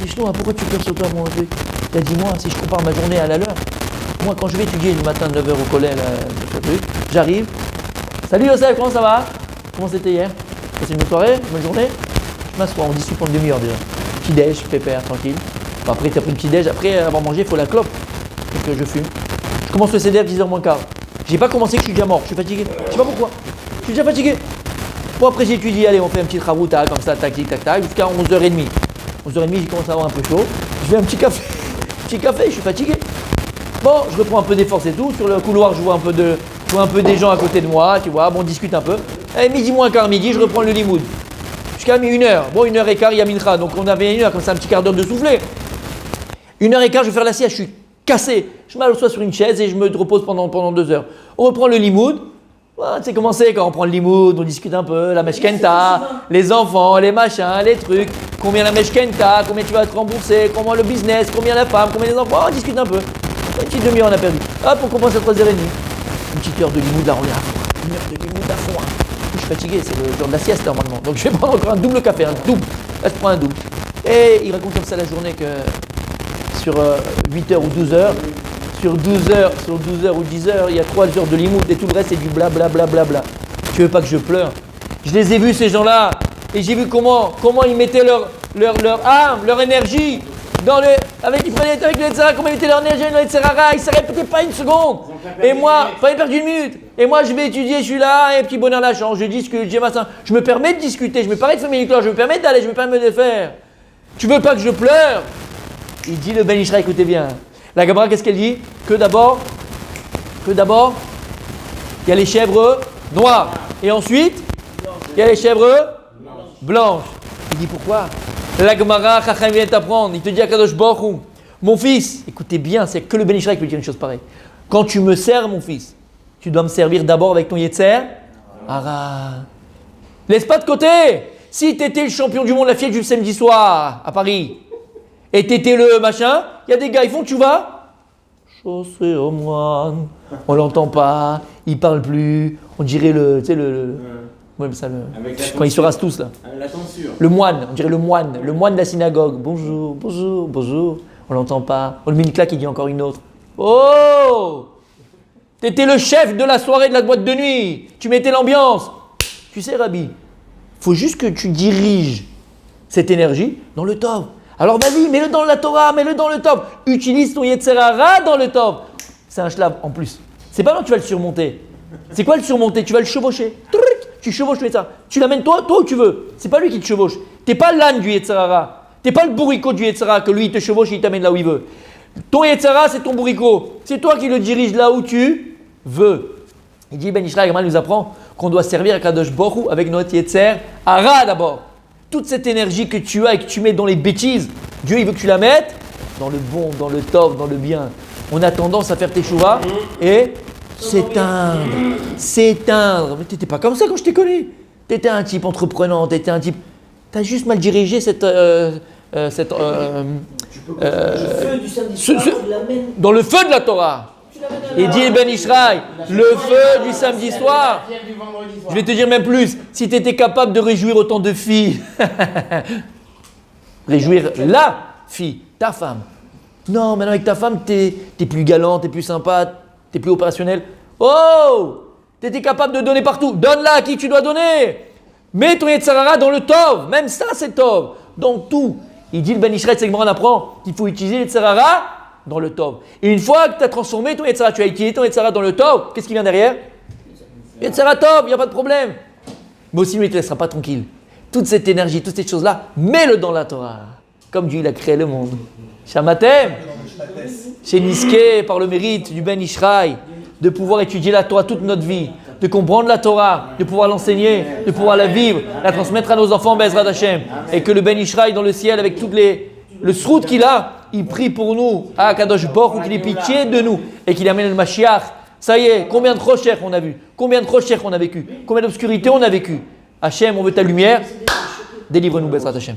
Sinon, pourquoi tu pleures sur toi, mon truc? Il a dit, moi, si je compare ma journée à la leur, moi, quand je vais étudier le matin de 9h au collège, j'arrive. Salut Yosef, comment ça va? Comment c'était hier? Passé une bonne soirée, une bonne journée? Je m'assois, on discute pendant une demi-heure déjà. Petit déj, pépère, tranquille. Bon, après, tu as pris une petit déj. Après, avant de manger, il faut la clope. Donc, je fume. Je commence le CDR 10h moins quart. J'ai pas commencé que je suis déjà mort. Je suis fatigué. Je sais pas pourquoi. Je suis déjà fatigué. Bon, après, j'étudie. Allez, on fait un petit rabouta comme ça, tac, tac, tac, jusqu'à 11h30. 11h30, j'ai commencé à avoir un peu chaud. Je fais un petit café. Petit café, je suis fatigué. Bon, je reprends un peu des forces et tout. Sur le couloir, je vois un peu des gens à côté de moi, tu vois. Bon, on discute un peu. Et midi moins quart, midi, je reprends le limoud. Jusqu'à 1h. Bon, 1h15, il y a mincha. Donc, on avait 1h, comme ça, un petit quart d'heure de souffler. 1h15, je vais faire la sieste. Je suis cassé. Je m'assois sur une chaise et je me repose pendant 2 heures. On reprend le limoud. Tu sais comment c'est quand on prend le limoud, on discute un peu, la meshkenta, les enfants, les machins, les trucs, combien la meshkenta, combien tu vas te rembourser, comment le business, combien la femme, combien les enfants, on discute un peu. Une petite demi-heure on a perdu. Hop, on commence à 3h30. Une petite heure de limoud, là on est à fond. Une heure de limoud à fond. Je suis fatigué, c'est le genre de la sieste normalement. Donc je vais prendre encore un double café, un double. Là je prends un double. Et il raconte comme ça la journée que sur 8h ou 12h, sur 12h ou 10h, il y a 3 heures de limoud et tout le reste c'est du blablabla. Tu veux pas que je pleure? Je les ai vus ces gens-là et j'ai vu comment ils mettaient leur âme, leur énergie ils prenaient avec le Yetzirah, comment ils mettaient leur énergie dans le Yetzirah, ils ne s'arrêtaient pas une seconde. Et moi, il fallait perdre une minute. Et moi je vais étudier, je suis là, et petit bonheur la chance, je discute, je me permets de discuter, je me permets de faire mes cloches, je me permets d'aller, je me permets de le faire. Tu veux pas que je pleure? Il dit le Ben Ishra, écoutez bien. La Gemara, qu'est-ce qu'elle dit? Que d'abord, il y a les chèvres noires. Et ensuite, il y a les chèvres blanches. Il dit pourquoi? La Gemara, Chacham vient t'apprendre. Il te dit à Kadosh Baruch Hu, mon fils, écoutez bien, c'est que le Ben Ishra qui peut dire une chose pareille. Quand tu me sers, mon fils, tu dois me servir d'abord avec ton Yetzer Hara. Laisse pas de côté. Si tu étais le champion du monde, la fièvre du samedi soir à Paris, et t'étais le machin, il y a des gars, ils font, tu vas chaussé au moine, on l'entend pas, il parle plus, on dirait quand ils se rasent tous là. La censure. Le moine, on dirait le moine de la synagogue. Bonjour, on l'entend pas. On le met une claque, il dit encore une autre. Oh, t'étais le chef de la soirée de la boîte de nuit, tu mettais l'ambiance. Tu sais, Rabbi, faut juste que tu diriges cette énergie dans le tov. Alors vas-y, mets-le dans la Torah, mets-le dans le tov. Utilise ton Yetzer Hara dans le tov. C'est un shlav en plus. C'est pas là que tu vas le surmonter. C'est quoi le surmonter? Tu vas le chevaucher. Tu chevauches le Yetzer Hara. Tu l'amènes toi où tu veux. C'est pas lui qui te chevauche. T'es pas l'âne du Yetzer Hara. T'es pas le bourricot du Yetzer Hara que lui il te chevauche et il t'amène là où il veut. Ton Yetzer Hara, c'est ton bourricot. C'est toi qui le diriges là où tu veux. Il dit Ben Ishra, il nous apprend qu'on doit servir à Kadosh Baruch Hu avec notre Yetzer Hara d'abord. Toute cette énergie que tu as et que tu mets dans les bêtises, Dieu il veut que tu la mettes dans le bon, dans le tov, dans le bien. On a tendance à faire teshuva et s'éteindre. Mais t'étais pas comme ça quand je t'ai connu. T'étais un type entreprenant, t'as juste mal dirigé dans le feu de la Torah. Et dit Ben Ishraï, le feu du samedi soir. Je vais te dire même plus, si tu étais capable de réjouir autant de filles, réjouir la fille, ta femme. Non, maintenant avec ta femme, t'es plus galant, t'es plus sympa, t'es plus opérationnel. Oh, t'étais capable de donner partout. Donne-la à qui tu dois donner. Mets ton Yetzer Hara dans le tov, même ça c'est tov. Dans tout. Il dit le Ben Ishraï, c'est que on apprend qu'il faut utiliser le Yetzer Hara dans le tov. Et une fois que tu as transformé ton Yetzer Hara, tu as utilisé ton Yetzer Hara dans le tov, qu'est-ce qui vient derrière? Yetzer Hara tov, il n'y a pas de problème. Mais aussi, lui, il ne te laissera pas tranquille. Toute cette énergie, toutes ces choses-là, mets-le dans la Torah. Comme Dieu, il a créé le monde. Shamatem, chez Niské, par le mérite du Ben Ishraï, de pouvoir étudier la Torah toute notre vie, de comprendre la Torah, de pouvoir l'enseigner, de pouvoir la vivre, la transmettre à nos enfants, Bezrat Hashem. Et que le Ben Ishraï dans le ciel, avec toutes le srout qu'il a, il prie pour nous, à Kadosh Baruch Hu, qu'il ait pitié de nous et qu'il amène le Mashiach. Ça y est, combien de rochers on a vu, combien de rochers on a vécu, combien d'obscurité on a vécu. Hachem, on veut ta lumière, délivre-nous, Bezrat Hashem.